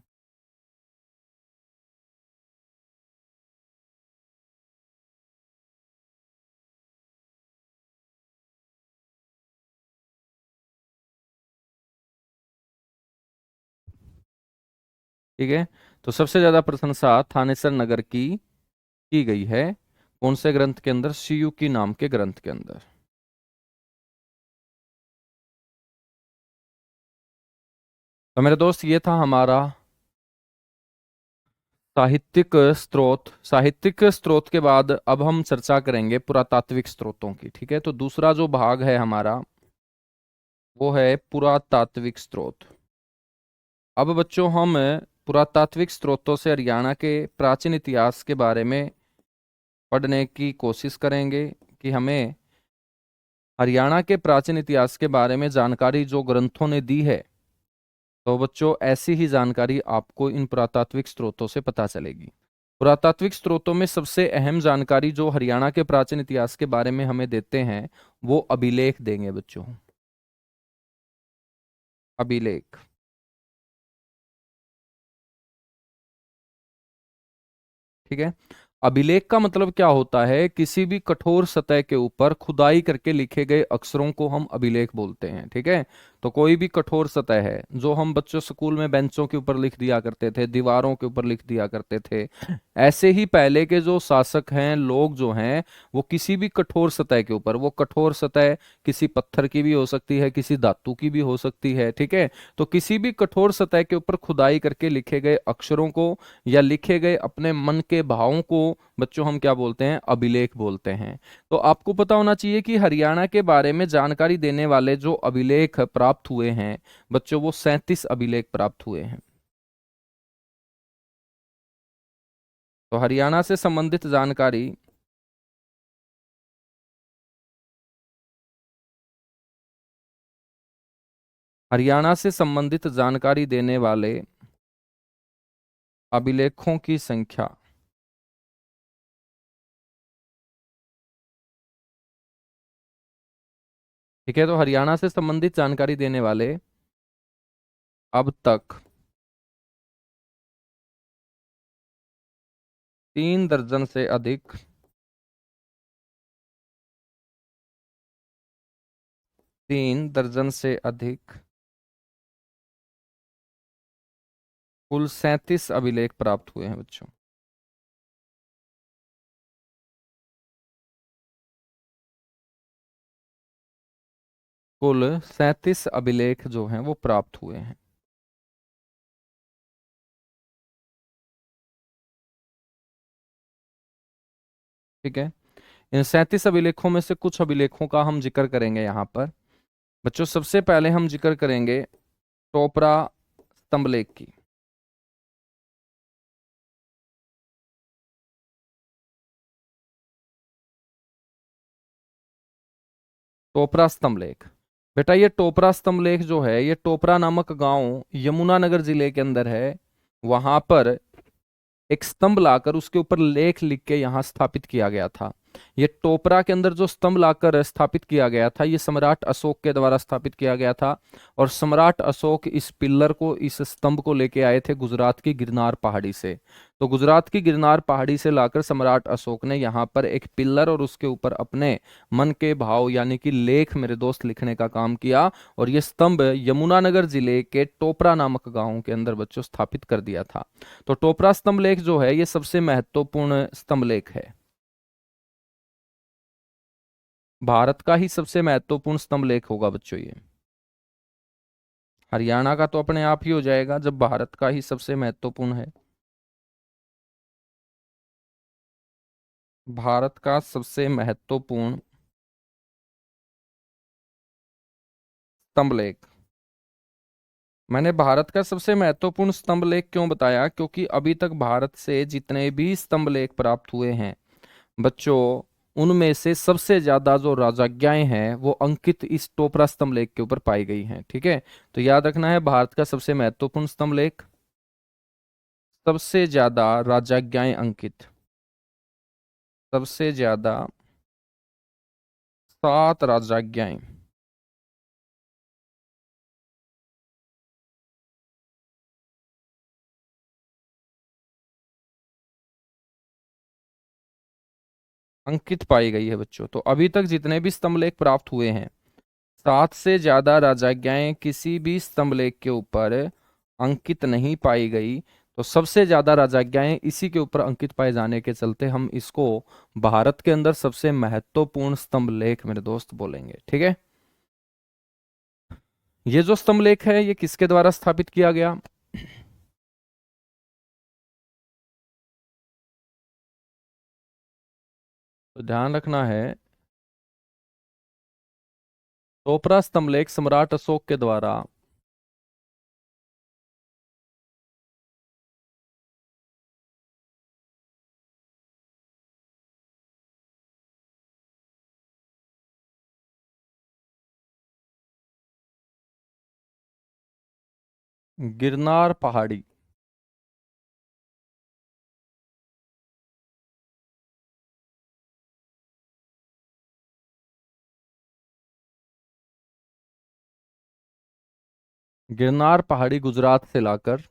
ठीक है, तो सबसे ज्यादा प्रशंसा थानेसर नगर की गई है कौन से ग्रंथ के अंदर? सीयू की नाम के ग्रंथ के अंदर। तो मेरे दोस्त ये था हमारा साहित्यिक स्रोत के बाद अब हम चर्चा करेंगे पुरातात्विक स्रोतों की। ठीक है, तो दूसरा जो भाग है हमारा वो है पुरातात्विक स्रोत। अब बच्चों हम पुरातात्विक स्रोतों से हरियाणा के प्राचीन इतिहास के बारे में पढ़ने की कोशिश करेंगे कि हमें हरियाणा के प्राचीन इतिहास के बारे में जानकारी जो ग्रंथों ने दी है, तो बच्चों ऐसी ही जानकारी आपको इन पुरातात्विक स्रोतों से पता चलेगी। पुरातात्विक स्रोतों में सबसे अहम जानकारी जो हरियाणा के प्राचीन इतिहास के बारे में हमें देते हैं वो अभिलेख देंगे बच्चों। अभिलेख। ठीक है, अभिलेख का मतलब क्या होता है? किसी भी कठोर सतह के ऊपर खुदाई करके लिखे गए अक्षरों को हम अभिलेख बोलते हैं। ठीक है, तो कोई भी कठोर सतह है जो हम बच्चों स्कूल में बेंचों के ऊपर लिख दिया करते थे, दीवारों के ऊपर लिख दिया करते थे, ऐसे ही पहले के जो शासक हैं, लोग जो हैं, वो किसी भी कठोर सतह के ऊपर, वो कठोर सतह किसी पत्थर की भी हो सकती है, किसी धातु की भी हो सकती है। ठीक है, तो किसी भी कठोर सतह के ऊपर खुदाई करके लिखे गए अक्षरों को या लिखे गए अपने मन के भावों को बच्चों हम क्या बोलते हैं? अभिलेख बोलते हैं। तो आपको पता होना चाहिए कि हरियाणा के बारे में जानकारी देने वाले जो अभिलेख प्राप्त हुए हैं बच्चों, वो 37 अभिलेख प्राप्त हुए हैं। तो हरियाणा से संबंधित जानकारी हरियाणा से संबंधित जानकारी देने वाले अभिलेखों की संख्या। ठीक है, तो हरियाणा से संबंधित जानकारी देने वाले अब तक 3 दर्जन से अधिक 3 दर्जन से अधिक कुल 37 अभिलेख प्राप्त हुए हैं बच्चों। कुल 37 अभिलेख जो हैं वो प्राप्त हुए हैं। ठीक है। इन 37 अभिलेखों में से कुछ अभिलेखों का हम जिक्र करेंगे यहाँ पर। बच्चों सबसे पहले हम जिक्र करेंगे टोपरा स्तंभलेख की। टोपरा स्तंभलेख, बेटा ये टोपरा स्तंभलेख जो है ये टोपरा नामक गांव यमुनानगर जिले के अंदर है। वहां पर एक स्तंभ लाकर उसके ऊपर लेख लिख के यहाँ स्थापित किया गया था। ये टोपरा के अंदर जो स्तंभ लाकर स्थापित किया गया था ये सम्राट अशोक के द्वारा स्थापित किया गया था। और सम्राट अशोक इस पिल्लर को, इस स्तंभ को लेके आए थे गुजरात की गिरनार पहाड़ी से। तो गुजरात की गिरनार पहाड़ी से लाकर सम्राट अशोक ने यहाँ पर एक पिल्लर और उसके ऊपर अपने मन के भाव यानी कि लेख मेरे दोस्त लिखने का काम किया। और ये स्तंभ यमुनानगर जिले के टोपरा नामक गांव के अंदर बच्चों स्थापित कर दिया था। तो टोपरा स्तंभ लेख जो है ये सबसे महत्वपूर्ण स्तंभ लेख है। भारत का ही सबसे महत्वपूर्ण स्तंभ लेख होगा बच्चों ये। हरियाणा का तो अपने आप ही हो जाएगा जब भारत का ही सबसे महत्वपूर्ण है। भारत का सबसे महत्वपूर्ण स्तंभ लेख। मैंने भारत का सबसे महत्वपूर्ण स्तंभ लेख क्यों बताया, क्योंकि अभी तक भारत से जितने भी स्तंभ लेख प्राप्त हुए हैं बच्चों, उनमें से सबसे ज्यादा जो राजज्ञाएं हैं वो अंकित इस टोपरा स्तंभ लेख के ऊपर पाई गई हैं। ठीक है, तो याद रखना है भारत का सबसे महत्वपूर्ण स्तंभ लेख, सबसे ज्यादा राजज्ञाएं अंकित, सबसे ज्यादा 7 राजज्ञाएं। अंकित पाई गई है बच्चों। तो अभी तक जितने भी स्तंभ लेख प्राप्त हुए हैं 7 से ज्यादा राजज्ञाएं किसी भी स्तंभ लेख के ऊपर अंकित नहीं पाई गई। तो सबसे ज्यादा राजज्ञाएं इसी के ऊपर अंकित पाए जाने के चलते हम इसको भारत के अंदर सबसे महत्वपूर्ण स्तंभ लेख मेरे दोस्त बोलेंगे। ठीक है, ये जो स्तंभ लेख है ये किसके द्वारा स्थापित किया गया? तो ध्यान रखना है, टोपरा स्तंभ लेख सम्राट अशोक के द्वारा गिरनार पहाड़ी, गिरनार पहाड़ी गुजरात से लाकर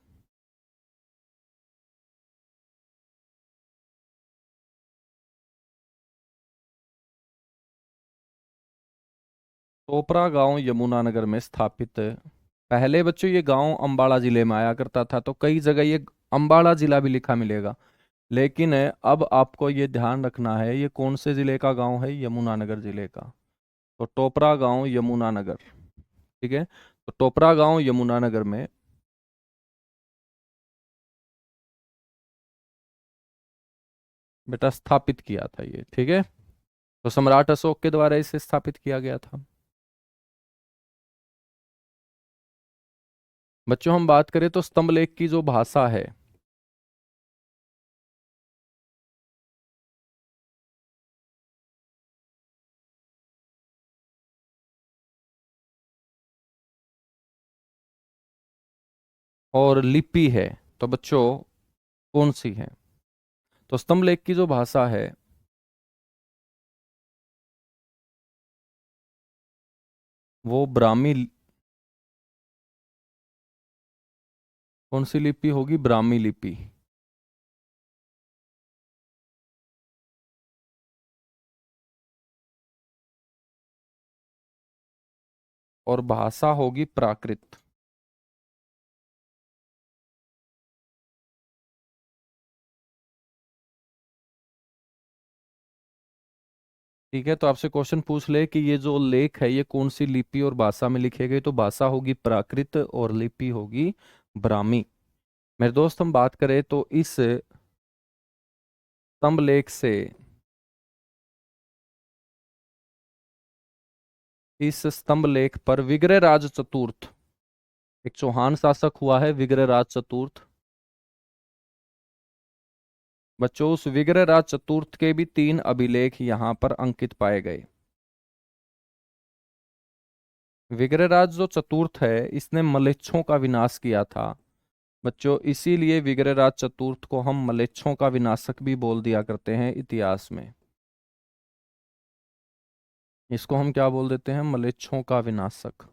टोपरा गांव यमुनानगर में स्थापित। पहले बच्चों ये गांव अंबाला जिले में आया करता था, तो कई जगह ये अंबाला जिला भी लिखा मिलेगा। लेकिन अब आपको ये ध्यान रखना है ये कौन से जिले का गांव है, यमुनानगर जिले का। तो टोपरा गांव यमुनानगर। ठीक है, तो टोपरा गांव यमुनानगर में बेटा स्थापित किया था ये। ठीक है, तो सम्राट अशोक के द्वारा इसे स्थापित किया गया था। बच्चों हम बात करें तो स्तंभ लेख की जो भाषा है, और लिपि है, तो बच्चों कौन सी है? तो स्तंभ लेख की जो भाषा है वो ब्राह्मी, कौन सी लिपि होगी? ब्राह्मी लिपि। और भाषा होगी प्राकृत। ठीक है, तो आपसे क्वेश्चन पूछ ले कि ये जो लेख है ये कौन सी लिपि और भाषा में लिखे गए, तो भाषा होगी प्राकृत और लिपि होगी ब्राह्मी। मेरे दोस्त, हम बात करें तो इस स्तंभ लेख से, इस स्तंभ लेख पर विग्रहराज चतुर्थ, एक चौहान शासक हुआ है विग्रहराज चतुर्थ। बच्चों, उस विग्रहराज चतुर्थ के भी 3 अभिलेख यहाँ पर अंकित पाए गए। विग्रहराज जो चतुर्थ है इसने मलेच्छों का विनाश किया था बच्चों, इसीलिए विग्रहराज चतुर्थ को हम मलेच्छों का विनाशक भी बोल दिया करते हैं इतिहास में। इसको हम क्या बोल देते हैं? मलेच्छों का विनाशक।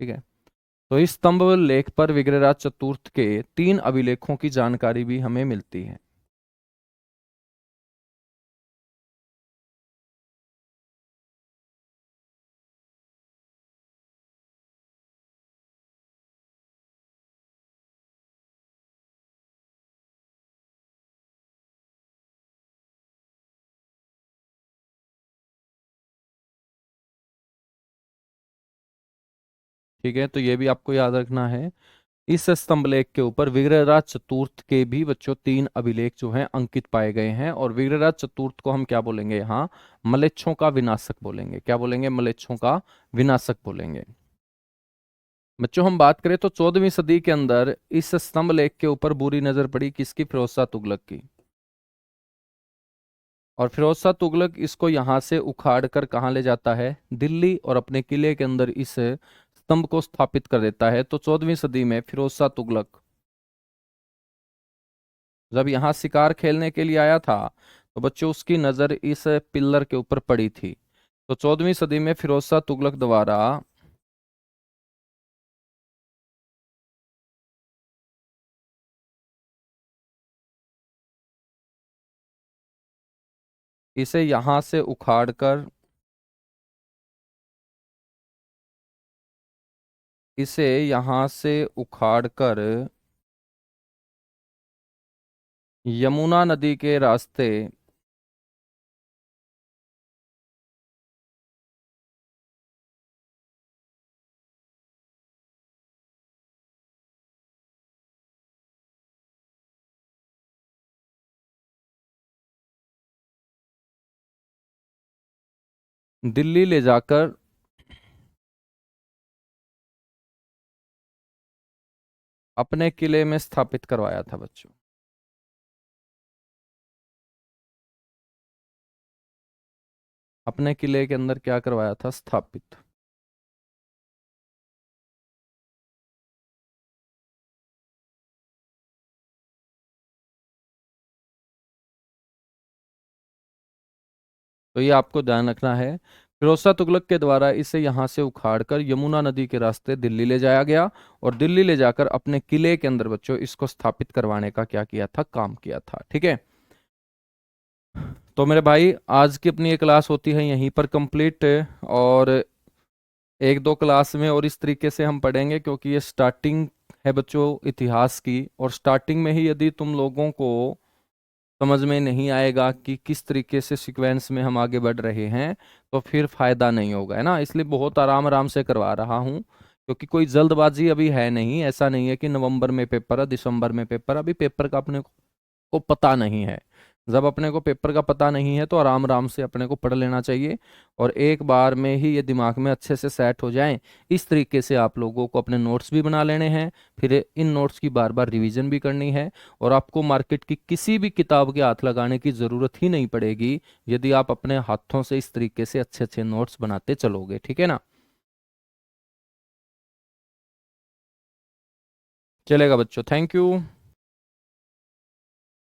ठीक है, तो इस स्तंभ लेख पर विग्रहराज चतुर्थ के 3 अभिलेखों की जानकारी भी हमें मिलती है। ठीक है, तो ये भी आपको याद रखना है। इस स्तंभ लेख के ऊपर विग्रहराज चतुर्थ के भी बच्चों 3 अभिलेख जो हैं अंकित पाए गए हैं, और विग्रहराज चतुर्थ को हम क्या बोलेंगे? यहाँ मलेच्छों का विनाशक बोलेंगे। क्या बोलेंगे? मलेच्छों का विनाशक बोलेंगे। बच्चों, हम बात करें तो 14वीं सदी के अंदर इस स्तंभ लेख के ऊपर बुरी नजर पड़ी किसकी? फिरोज शाह तुगलक की। और फिरोज शाह तुगलक इसको यहां से उखाड़ कर कहाँ ले जाता है? दिल्ली, और अपने किले के अंदर इस स्तंभ को स्थापित कर देता है। तो 14वीं सदी में फिरोज शाह तुगलक जब यहाँ शिकार खेलने के लिए आया था, तो बच्चों उसकी नजर इस पिल्लर के ऊपर पड़ी थी। तो 14वीं सदी में फिरोज शाह तुगलक द्वारा इसे यहां से उखाड़कर, इसे यहां से उखाड़कर यमुना नदी के रास्ते दिल्ली ले जाकर अपने किले में स्थापित करवाया था बच्चों। अपने किले के अंदर क्या करवाया था? स्थापित। तो ये आपको ध्यान रखना है। फिरोज शाह तुगलक के द्वारा इसे यहाँ से उखाड़कर यमुना नदी के रास्ते दिल्ली ले जाया गया, और दिल्ली ले जाकर अपने किले के अंदर बच्चों इसको स्थापित करवाने का क्या किया था? काम किया था। ठीक है, तो मेरे भाई आज की अपनी ये क्लास होती है यहीं पर कंप्लीट, और एक दो क्लास में और इस तरीके से हम पढ़ेंगे, क्योंकि ये स्टार्टिंग है बच्चों इतिहास की, और स्टार्टिंग में ही यदि तुम लोगों को समझ में नहीं आएगा कि किस तरीके से सीक्वेंस में हम आगे बढ़ रहे हैं, तो फिर फायदा नहीं होगा, है ना। इसलिए बहुत आराम आराम से करवा रहा हूँ, क्योंकि कोई जल्दबाजी अभी है नहीं। ऐसा नहीं है कि नवंबर में पेपर है, दिसंबर में पेपर, अभी पेपर का अपने को पता नहीं है। जब अपने को पेपर का पता नहीं है तो आराम आराम से अपने को पढ़ लेना चाहिए, और एक बार में ही ये दिमाग में अच्छे से सेट हो जाएं। इस तरीके से आप लोगों को अपने नोट्स भी बना लेने हैं, फिर इन नोट्स की बार बार रिवीजन भी करनी है, और आपको मार्केट की किसी भी किताब के हाथ लगाने की ज़रूरत ही नहीं पड़ेगी यदि आप अपने हाथों से इस तरीके से अच्छे अच्छे नोट्स बनाते चलोगे। ठीक है ना? चलेगा बच्चों, थैंक यू।